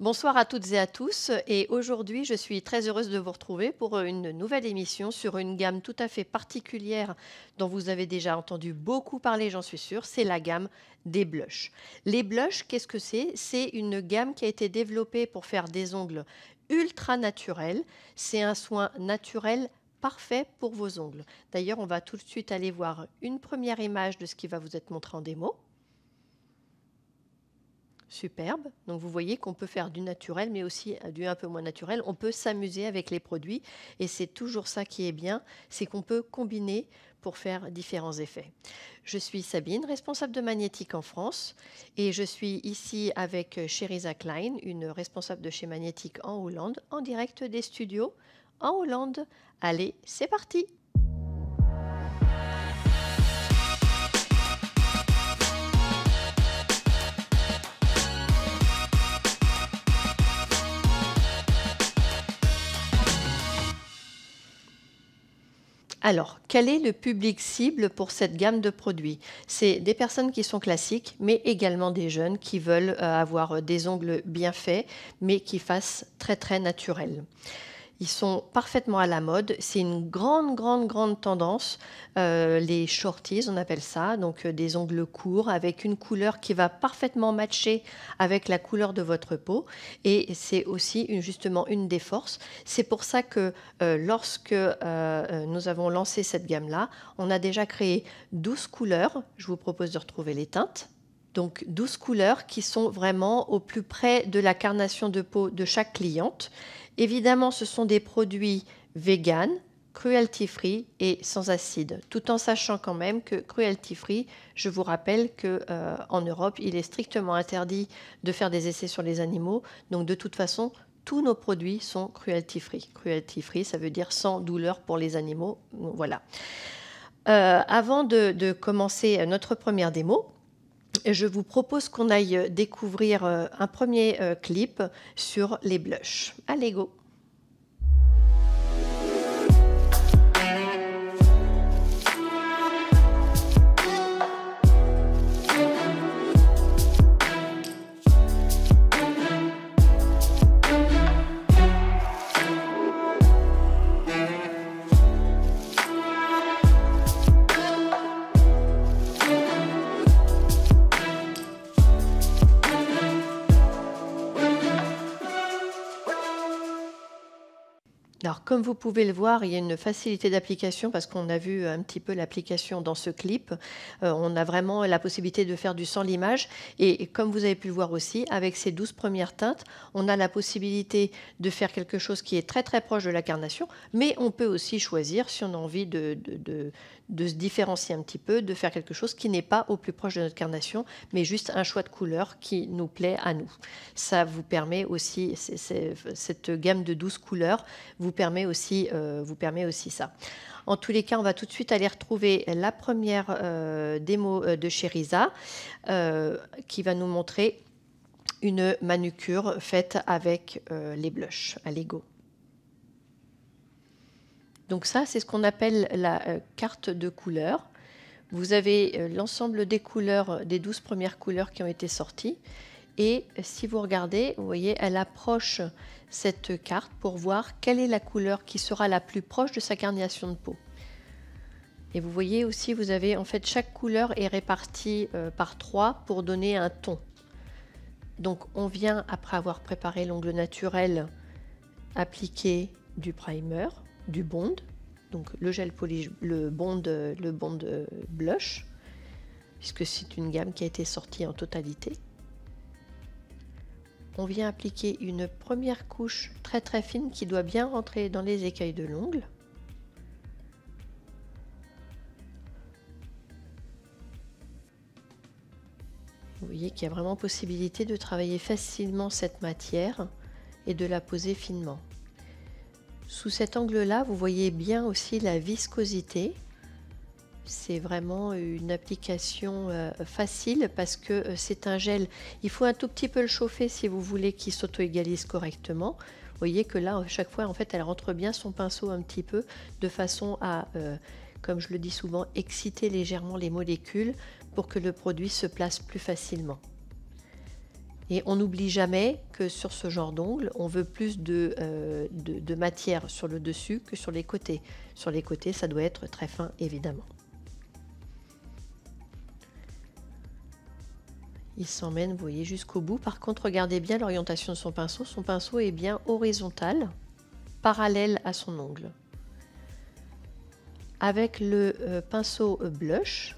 Bonsoir à toutes et à tous et aujourd'hui je suis très heureuse de vous retrouver pour une nouvelle émission sur une gamme tout à fait particulière dont vous avez déjà entendu beaucoup parler, j'en suis sûre, c'est la gamme des blushs. Les blushs, qu'est-ce que c'est? C'est une gamme qui a été développée pour faire des ongles ultra naturels. C'est un soin naturel parfait pour vos ongles. D'ailleurs, on va tout de suite aller voir une première image de ce qui va vous être montré en démo. Superbe. Donc vous voyez qu'on peut faire du naturel, mais aussi du un peu moins naturel. On peut s'amuser avec les produits et c'est toujours ça qui est bien, c'est qu'on peut combiner pour faire différents effets. Je suis Sabine, responsable de Magnétique en France et je suis ici avec Sherisa Klein, une responsable de chez Magnétique en Hollande, en direct des studios en Hollande. Allez, c'est parti! Alors, quel est le public cible pour cette gamme de produits? C'est des personnes qui sont classiques, mais également des jeunes qui veulent avoir des ongles bien faits, mais qui fassent très très naturels. Ils sont parfaitement à la mode. C'est une grande, grande, grande tendance. Les shorties, on appelle ça, donc des ongles courts avec une couleur qui va parfaitement matcher avec la couleur de votre peau. Et c'est aussi justement une des forces. C'est pour ça que lorsque nous avons lancé cette gamme-là, on a déjà créé 12 couleurs. Je vous propose de retrouver les teintes. Donc 12 couleurs qui sont vraiment au plus près de la carnation de peau de chaque cliente. Évidemment, ce sont des produits vegan, cruelty-free et sans acide, tout en sachant quand même que cruelty-free, je vous rappelle qu'en Europe, il est strictement interdit de faire des essais sur les animaux. Donc de toute façon, tous nos produits sont cruelty-free. Cruelty-free, ça veut dire sans douleur pour les animaux. Voilà. Avant de commencer notre première démo, je vous propose qu'on aille découvrir un premier clip sur les blushs. Allez, go! Alors, comme vous pouvez le voir, il y a une facilité d'application parce qu'on a vu un petit peu l'application dans ce clip. On a vraiment la possibilité de faire du sans limage. Et comme vous avez pu le voir aussi, avec ces 12 premières teintes, on a la possibilité de faire quelque chose qui est très très proche de la carnation, mais on peut aussi choisir, si on a envie de se différencier un petit peu, de faire quelque chose qui n'est pas au plus proche de notre carnation, mais juste un choix de couleur qui nous plaît à nous. Ça vous permet aussi, cette gamme de 12 couleurs vous permet aussi ça. En tous les cas, on va tout de suite aller retrouver la première démo de Sherisa qui va nous montrer une manucure faite avec les blushs. Allez, go! Donc ça, c'est ce qu'on appelle la carte de couleurs. Vous avez l'ensemble des couleurs, des 12 premières couleurs qui ont été sorties. Et si vous regardez, vous voyez, elle approche cette carte pour voir quelle est la couleur qui sera la plus proche de sa carnation de peau. Et vous voyez aussi, vous avez en fait chaque couleur est répartie par 3 pour donner un ton. Donc on vient, après avoir préparé l'ongle naturel, appliquer du primer, du bond, donc le gel polish, le bond blush, puisque c'est une gamme qui a été sortie en totalité. On vient appliquer une première couche très très fine qui doit bien rentrer dans les écailles de l'ongle. Vous voyez qu'il y a vraiment possibilité de travailler facilement cette matière et de la poser finement. Sous cet angle-là, vous voyez bien aussi la viscosité. C'est vraiment une application facile parce que c'est un gel. Il faut un tout petit peu le chauffer si vous voulez qu'il s'auto-égalise correctement. Vous voyez que là, à chaque fois, en fait, elle rentre bien son pinceau un petit peu de façon à, comme je le dis souvent, exciter légèrement les molécules pour que le produit se place plus facilement. Et on n'oublie jamais que sur ce genre d'ongle, on veut plus de matière sur le dessus que sur les côtés. Sur les côtés, ça doit être très fin, évidemment. Il s'emmène, vous voyez, jusqu'au bout. Par contre, regardez bien l'orientation de son pinceau. Son pinceau est bien horizontal, parallèle à son ongle. Avec le pinceau blush,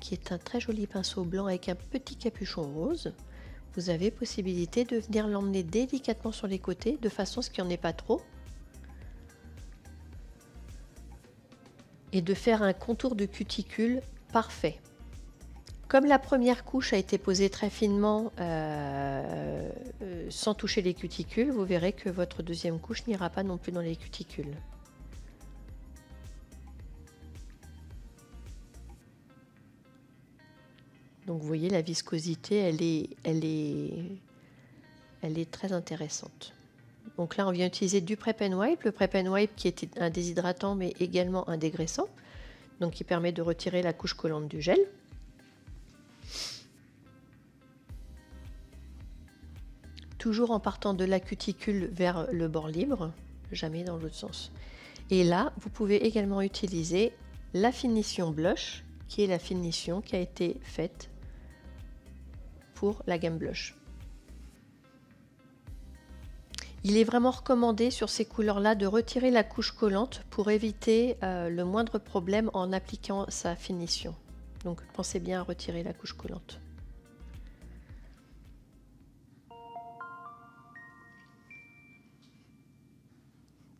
qui est un très joli pinceau blanc avec un petit capuchon rose, vous avez possibilité de venir l'emmener délicatement sur les côtés, de façon à ce qu'il n'y en ait pas trop. Et de faire un contour de cuticule parfait. Comme la première couche a été posée très finement, sans toucher les cuticules, vous verrez que votre deuxième couche n'ira pas non plus dans les cuticules. Donc vous voyez, la viscosité, elle est très intéressante. Donc là, on vient utiliser du Prep and Wipe. Le Prep and Wipe qui est un déshydratant, mais également un dégraissant. Donc qui permet de retirer la couche collante du gel. Toujours en partant de la cuticule vers le bord libre, jamais dans l'autre sens. Et là, vous pouvez également utiliser la finition blush, qui est la finition qui a été faite pour la gamme blush. Il est vraiment recommandé sur ces couleurs-là de retirer la couche collante pour éviter le moindre problème en appliquant sa finition. Donc pensez bien à retirer la couche collante.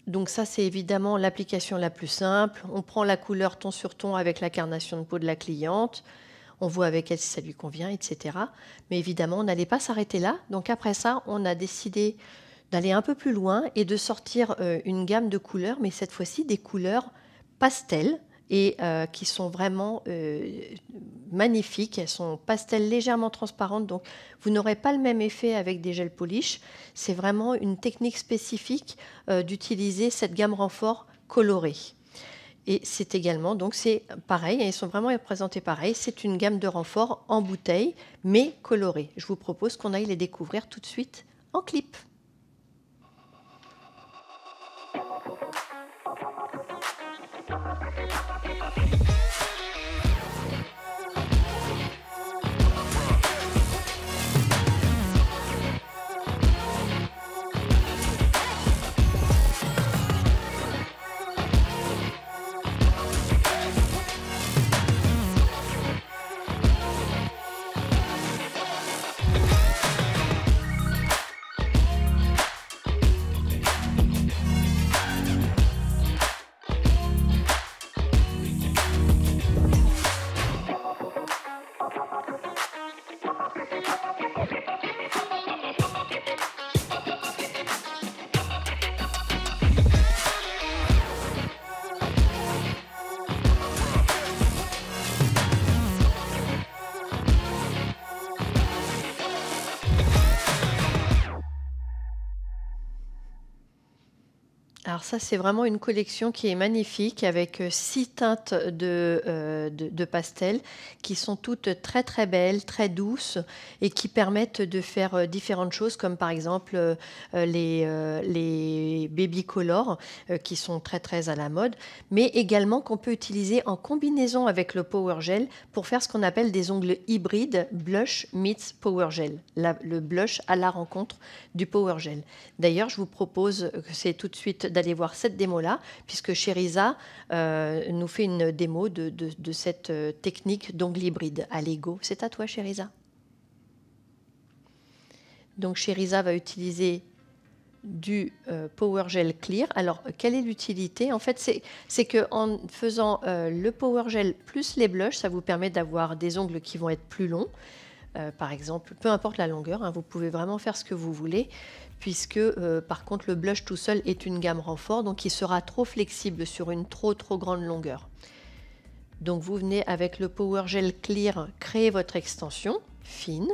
Donc ça, c'est évidemment l'application la plus simple. On prend la couleur ton sur ton avec la carnation de peau de la cliente. On voit avec elle si ça lui convient, etc. Mais évidemment, on n'allait pas s'arrêter là. Donc après ça, on a décidé d'aller un peu plus loin et de sortir une gamme de couleurs, mais cette fois-ci des couleurs pastel et qui sont vraiment magnifiques. Elles sont pastel légèrement transparentes, donc vous n'aurez pas le même effet avec des gels polish. C'est vraiment une technique spécifique d'utiliser cette gamme renfort colorée. Et c'est également, donc c'est pareil, ils sont vraiment représentés pareil, c'est une gamme de renforts en bouteille, mais colorée. Je vous propose qu'on aille les découvrir tout de suite en clip. Alors ça, c'est vraiment une collection qui est magnifique avec 6 teintes de pastel qui sont toutes très très belles, très douces et qui permettent de faire différentes choses comme par exemple les baby color qui sont très très à la mode, mais également qu'on peut utiliser en combinaison avec le Power Gel pour faire ce qu'on appelle des ongles hybrides blush meets Power Gel, le blush à la rencontre du Power Gel. D'ailleurs, je vous propose que c'est tout de suite d'aller voir cette démo-là, puisque Cheriza nous fait une démo de cette technique d'ongle hybride à Lego. C'est à toi, Cheriza. Donc, Cheriza va utiliser du Power Gel Clear. Alors, quelle est l'utilité? En fait, c'est qu'en faisant le Power Gel plus les blushs, ça vous permet d'avoir des ongles qui vont être plus longs. Par exemple, peu importe la longueur, hein, vous pouvez vraiment faire ce que vous voulez, puisque par contre le blush tout seul est une gamme renfort, donc il sera trop flexible sur une trop grande longueur. Donc vous venez avec le Power Gel Clear créer votre extension fine.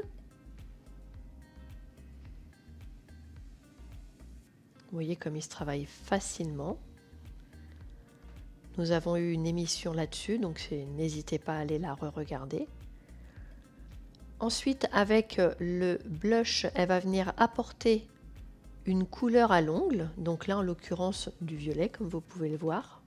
Vous voyez comme il se travaille facilement. Nous avons eu une émission là-dessus, donc n'hésitez pas à aller la re-regarder. Ensuite, avec le blush, elle va venir apporter une couleur à l'ongle. Donc là, en l'occurrence, du violet, comme vous pouvez le voir.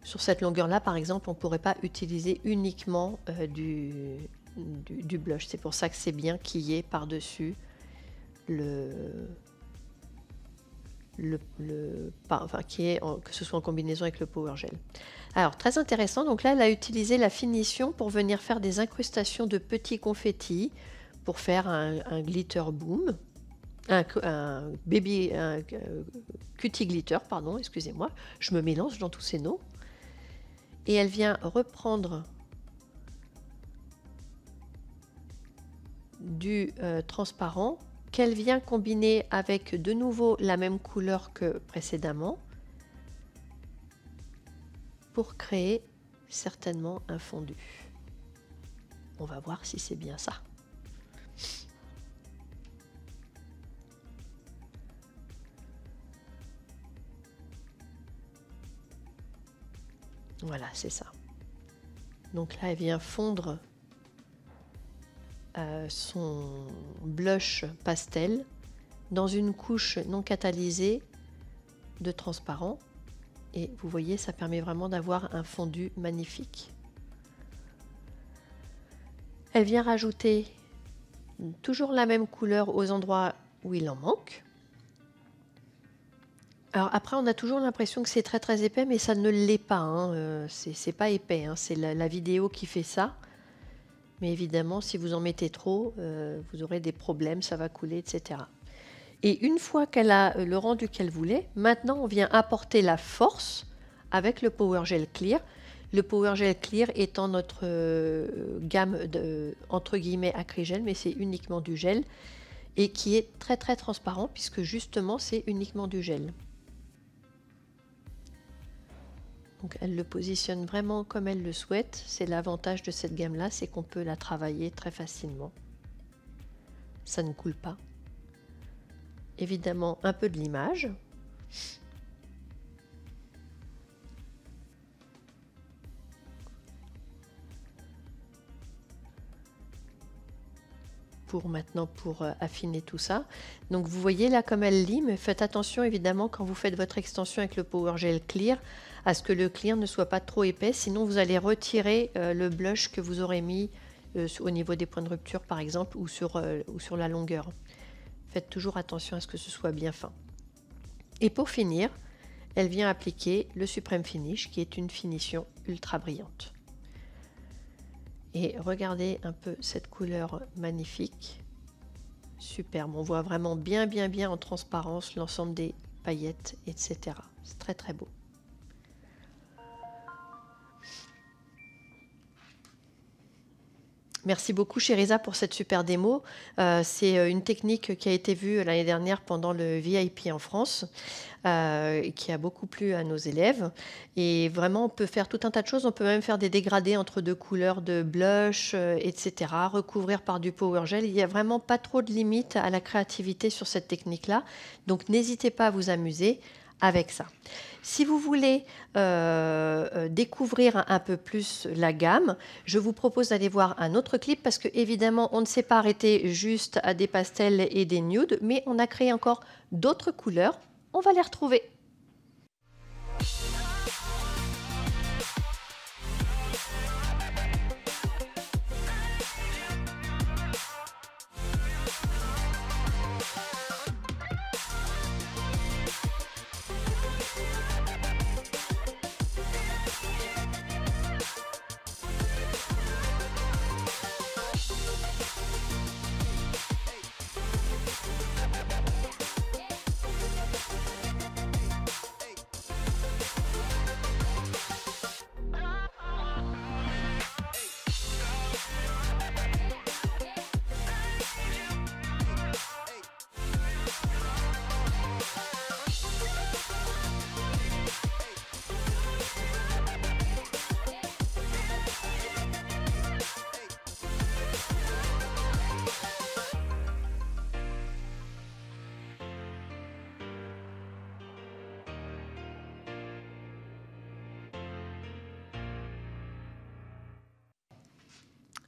Sur cette longueur-là, par exemple, on ne pourrait pas utiliser uniquement du blush. C'est pour ça que c'est bien qu'il y ait par-dessus que ce soit en combinaison avec le Power Gel. Alors, très intéressant. Donc là, elle a utilisé la finition pour venir faire des incrustations de petits confettis pour faire un glitter boom. Un cutie glitter, pardon, excusez-moi. Je me mélange dans tous ces noms. Et elle vient reprendre du transparent qu'elle vient combiner avec de nouveau la même couleur que précédemment pour créer certainement un fondu. On va voir si c'est bien ça. Voilà, c'est ça. Donc là, elle vient fondre son blush pastel dans une couche non catalysée de transparent. Et vous voyez, ça permet vraiment d'avoir un fondu magnifique. Elle vient rajouter toujours la même couleur aux endroits où il en manque. Alors après, on a toujours l'impression que c'est très épais, mais ça ne l'est pas. Hein. C'est pas épais, hein. C'est la vidéo qui fait ça. Mais évidemment, si vous en mettez trop, vous aurez des problèmes, ça va couler, etc. Et une fois qu'elle a le rendu qu'elle voulait, maintenant on vient apporter la force avec le Power Gel Clear. Le Power Gel Clear étant notre gamme de, entre guillemets, acrygel, mais c'est uniquement du gel et qui est très transparent puisque justement c'est uniquement du gel. Donc elle le positionne vraiment comme elle le souhaite. C'est l'avantage de cette gamme-là, c'est qu'on peut la travailler très facilement. Ça ne coule pas. Évidemment, un peu de limage. Pour affiner tout ça. Donc vous voyez là comme elle lime, faites attention évidemment quand vous faites votre extension avec le Power Gel Clear à ce que le clear ne soit pas trop épais, sinon vous allez retirer le blush que vous aurez mis au niveau des points de rupture par exemple ou sur la longueur. Faites toujours attention à ce que ce soit bien fin. Et pour finir, elle vient appliquer le Supreme Finish qui est une finition ultra brillante. Et regardez un peu cette couleur magnifique, superbe. On voit vraiment bien en transparence l'ensemble des paillettes, etc. C'est très beau. Merci beaucoup Sherisa pour cette super démo. C'est une technique qui a été vue l'année dernière pendant le VIP en France, qui a beaucoup plu à nos élèves. Et vraiment, on peut faire tout un tas de choses. On peut même faire des dégradés entre deux couleurs de blush, etc. Recouvrir par du Power Gel. Il n'y a vraiment pas trop de limites à la créativité sur cette technique-là. Donc n'hésitez pas à vous amuser avec ça. Si vous voulez découvrir un peu plus la gamme, je vous propose d'aller voir un autre clip parce que évidemment on ne s'est pas arrêté juste à des pastels et des nudes, mais on a créé encore d'autres couleurs. On va les retrouver.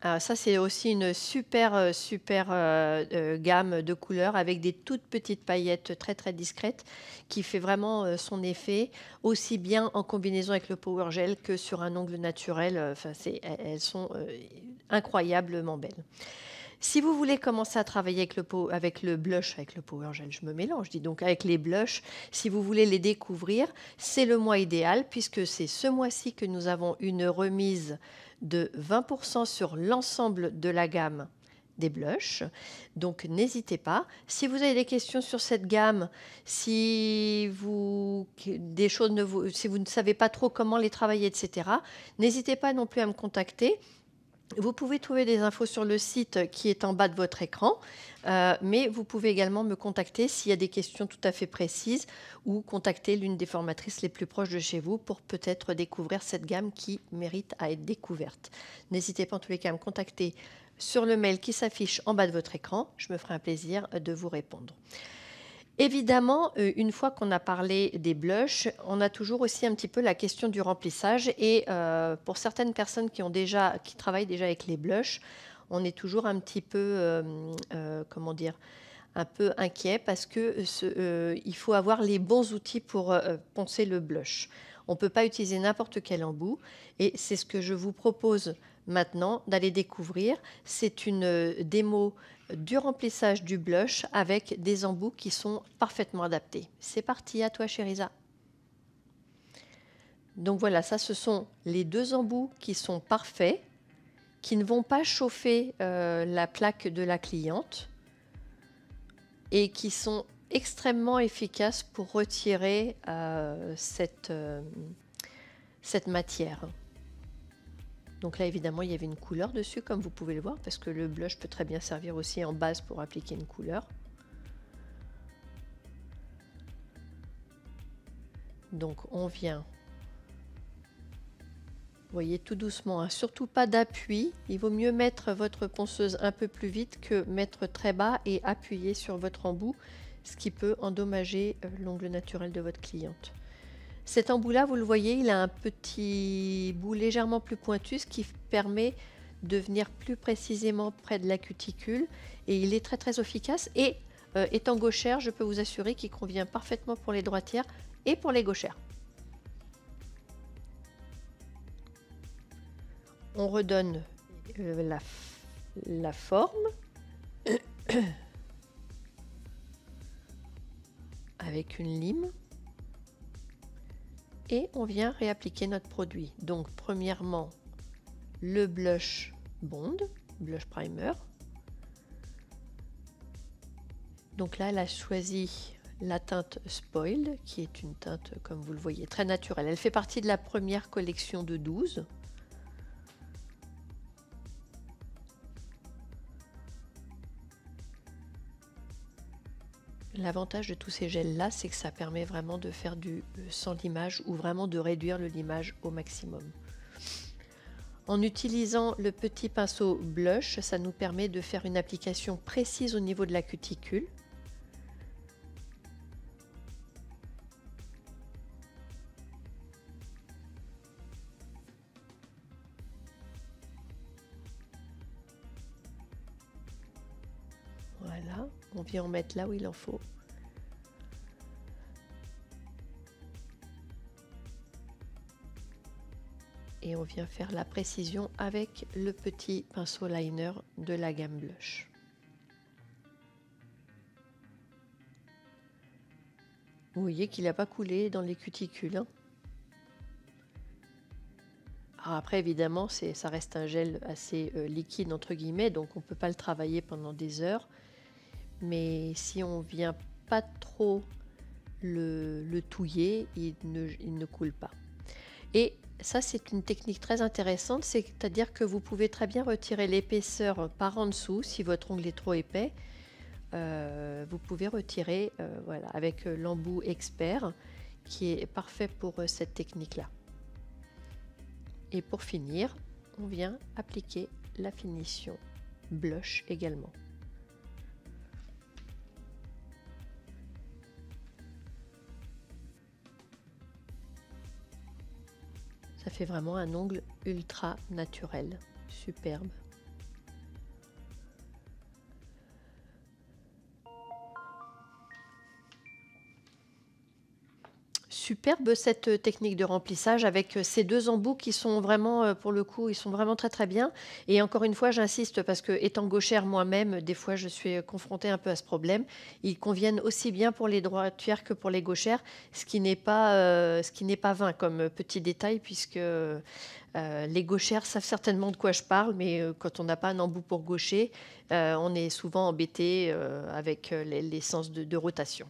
Ah, ça, c'est aussi une super gamme de couleurs avec des toutes petites paillettes très, très discrètes qui fait vraiment, son effet, aussi bien en combinaison avec le power gel que sur un ongle naturel, enfin c'est elles sont, incroyablement belles. Si vous voulez commencer à travailler avec le blush, avec le power gel, je me mélange, dis donc, avec les blushs, si vous voulez les découvrir, c'est le mois idéal puisque c'est ce mois-ci que nous avons une remise de 20% sur l'ensemble de la gamme des blushs. Donc n'hésitez pas. Si vous avez des questions sur cette gamme, si vous ne savez pas trop comment les travailler, etc., n'hésitez pas non plus à me contacter. Vous pouvez trouver des infos sur le site qui est en bas de votre écran, mais vous pouvez également me contacter s'il y a des questions tout à fait précises ou contacter l'une des formatrices les plus proches de chez vous pour peut-être découvrir cette gamme qui mérite à être découverte. N'hésitez pas en tous les cas à me contacter sur le mail qui s'affiche en bas de votre écran. Je me ferai un plaisir de vous répondre. Évidemment, une fois qu'on a parlé des blushs, on a toujours aussi un petit peu la question du remplissage et pour certaines personnes qui travaillent déjà avec les blushs, on est toujours un petit peu, comment dire? Un peu inquiet parce que il faut avoir les bons outils pour, poncer le blush. On ne peut pas utiliser n'importe quel embout et c'est ce que je vous propose maintenant d'aller découvrir. C'est une, démo du remplissage du blush avec des embouts qui sont parfaitement adaptés. C'est parti, à toi Chériza. Donc voilà, ça ce sont les 2 embouts qui sont parfaits, qui ne vont pas chauffer, la plaque de la cliente et qui sont extrêmement efficaces pour retirer cette matière. Donc là, évidemment, il y avait une couleur dessus, comme vous pouvez le voir, parce que le blush peut très bien servir aussi en base pour appliquer une couleur. Donc on vient, vous voyez, tout doucement, hein, surtout pas d'appui. Il vaut mieux mettre votre ponceuse un peu plus vite que mettre très bas et appuyer sur votre embout, ce qui peut endommager l'ongle naturel de votre cliente. Cet embout-là, vous le voyez, il a un petit bout légèrement plus pointu, ce qui permet de venir plus précisément près de la cuticule. Et il est très très efficace. Et étant gauchère, je peux vous assurer qu'il convient parfaitement pour les droitières et pour les gauchères. On redonne la forme avec une lime. Et on vient réappliquer notre produit. Donc premièrement, le blush Bond, blush primer. Donc là, elle a choisi la teinte Spoiled, qui est une teinte, comme vous le voyez, très naturelle. Elle fait partie de la première collection de 12. L'avantage de tous ces gels-là, c'est que ça permet vraiment de faire du sans limage ou vraiment de réduire le limage au maximum. En utilisant le petit pinceau blush, ça nous permet de faire une application précise au niveau de la cuticule. Voilà, on vient en mettre là où il en faut. Et on vient faire la précision avec le petit pinceau liner de la gamme blush. Vous voyez qu'il n'a pas coulé dans les cuticules, hein. Alors après, évidemment, ça reste un gel assez liquide, entre guillemets, donc on ne peut pas le travailler pendant des heures. Mais si on vient pas trop le touiller, il ne coule pas. Et ça, c'est une technique très intéressante, c'est-à-dire que vous pouvez très bien retirer l'épaisseur par en dessous. Si votre ongle est trop épais, vous pouvez retirer voilà, avec l'embout expert qui est parfait pour cette technique-là. Et pour finir, on vient appliquer la finition blush également. Ça fait vraiment un ongle ultra naturel, superbe. superbe cette technique de remplissage avec ces 2 embouts qui sont vraiment, pour le coup, ils sont vraiment très, très bien et encore une fois, j'insiste parce que étant gauchère moi-même, des fois, je suis, confrontée un peu à ce problème. Ils conviennent aussi bien pour les droitières que pour les gauchères, ce qui n'est pas vain comme petit détail puisque, les gauchères savent certainement de quoi je parle, mais quand on n'a pas un embout pour gaucher, on est souvent embêté, avec, les sens de rotation.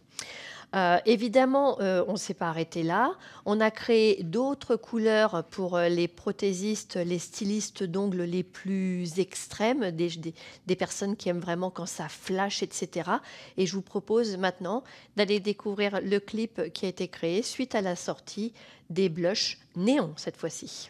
Évidemment, on ne s'est pas arrêté là. On a créé d'autres couleurs pour les prothésistes, les stylistes d'ongles les plus extrêmes, des personnes qui aiment vraiment quand ça flash, etc. Et je vous propose maintenant d'aller découvrir le clip qui a été créé suite à la sortie des blushs néons cette fois-ci.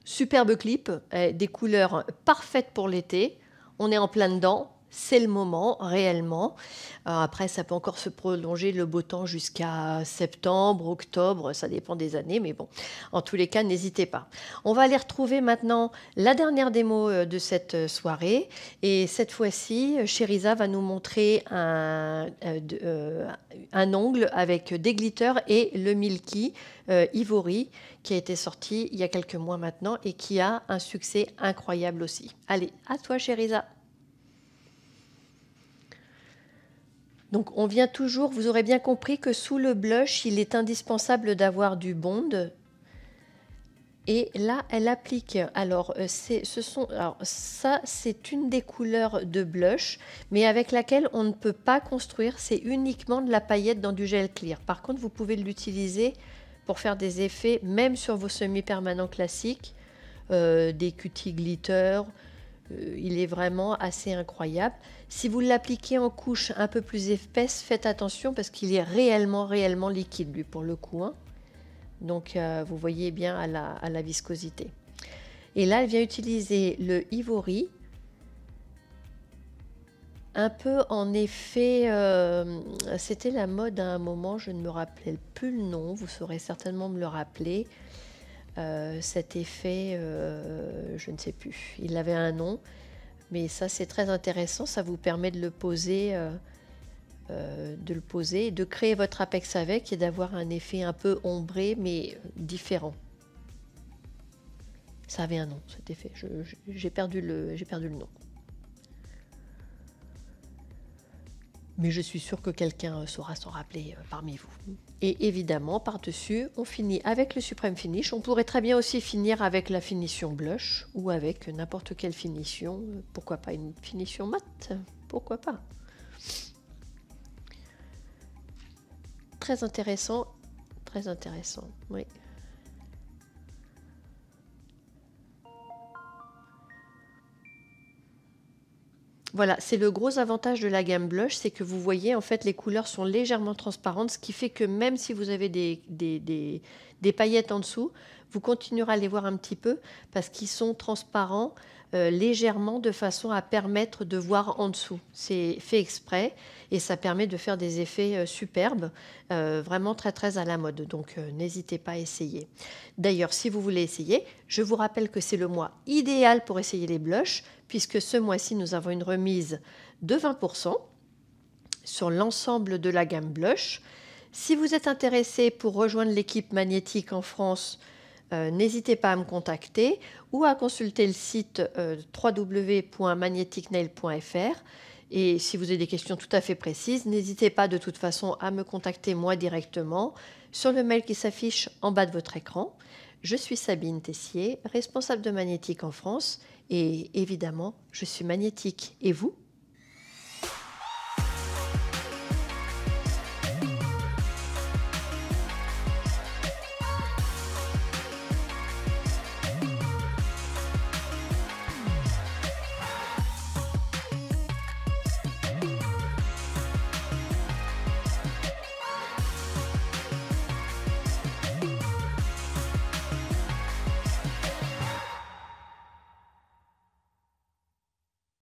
Superbe clip, des couleurs parfaites pour l'été. On est en plein dedans, c'est le moment réellement. Après, ça peut encore se prolonger le beau temps jusqu'à septembre, octobre, ça dépend des années, mais bon, en tous les cas, n'hésitez pas. On va aller retrouver maintenant la dernière démo de cette soirée. Et cette fois-ci, Chériza va nous montrer un ongle avec des glitters et le Milky Ivory qui a été sorti il y a quelques mois maintenant et qui a un succès incroyable aussi. Allez, à toi Chériza. Donc on vient toujours, vous aurez bien compris que sous le blush, il est indispensable d'avoir du bond. Et là, elle applique. Alors, ça, c'est une des couleurs de blush, mais avec laquelle on ne peut pas construire. C'est uniquement de la paillette dans du gel clear. Par contre, vous pouvez l'utiliser pour faire des effets, même sur vos semi-permanents classiques, des cutie glitter. Il est vraiment assez incroyable. Si vous l'appliquez en couche un peu plus épaisse, faites attention parce qu'il est réellement liquide, lui, pour le coup. Hein. Donc, vous voyez bien à la viscosité. Et là, elle vient utiliser le Ivory. Un peu en effet, c'était la mode à un moment, je ne me rappelle plus le nom, vous saurez certainement me le rappeler. Cet effet, je ne sais plus, il avait un nom, mais ça c'est très intéressant, ça vous permet de le poser, de créer votre apex avec et d'avoir un effet un peu ombré mais différent. Ça avait un nom cet effet, j'ai perdu le nom. Mais je suis sûre que quelqu'un saura s'en rappeler parmi vous. Et évidemment, par-dessus, on finit avec le Supreme Finish. On pourrait très bien aussi finir avec la finition blush ou avec n'importe quelle finition. Pourquoi pas une finition mat? Pourquoi pas? Très intéressant, oui. Voilà, c'est le gros avantage de la gamme blush, c'est que vous voyez, en fait, les couleurs sont légèrement transparentes, ce qui fait que même si vous avez des paillettes en dessous, vous continuerez à les voir un petit peu parce qu'ils sont transparents légèrement de façon à permettre de voir en dessous. C'est fait exprès et ça permet de faire des effets superbes, vraiment très à la mode. Donc, n'hésitez pas à essayer. D'ailleurs, si vous voulez essayer, je vous rappelle que c'est le mois idéal pour essayer les blushs, puisque ce mois-ci, nous avons une remise de 20% sur l'ensemble de la gamme blush. Si vous êtes intéressé pour rejoindre l'équipe magnétique en France, n'hésitez pas à me contacter ou à consulter le site www.magneticnail.fr. Et si vous avez des questions tout à fait précises, n'hésitez pas de toute façon à me contacter moi directement sur le mail qui s'affiche en bas de votre écran. Je suis Sabine Tessier, responsable de Magnétique en France et évidemment, je suis magnétique. Et vous ?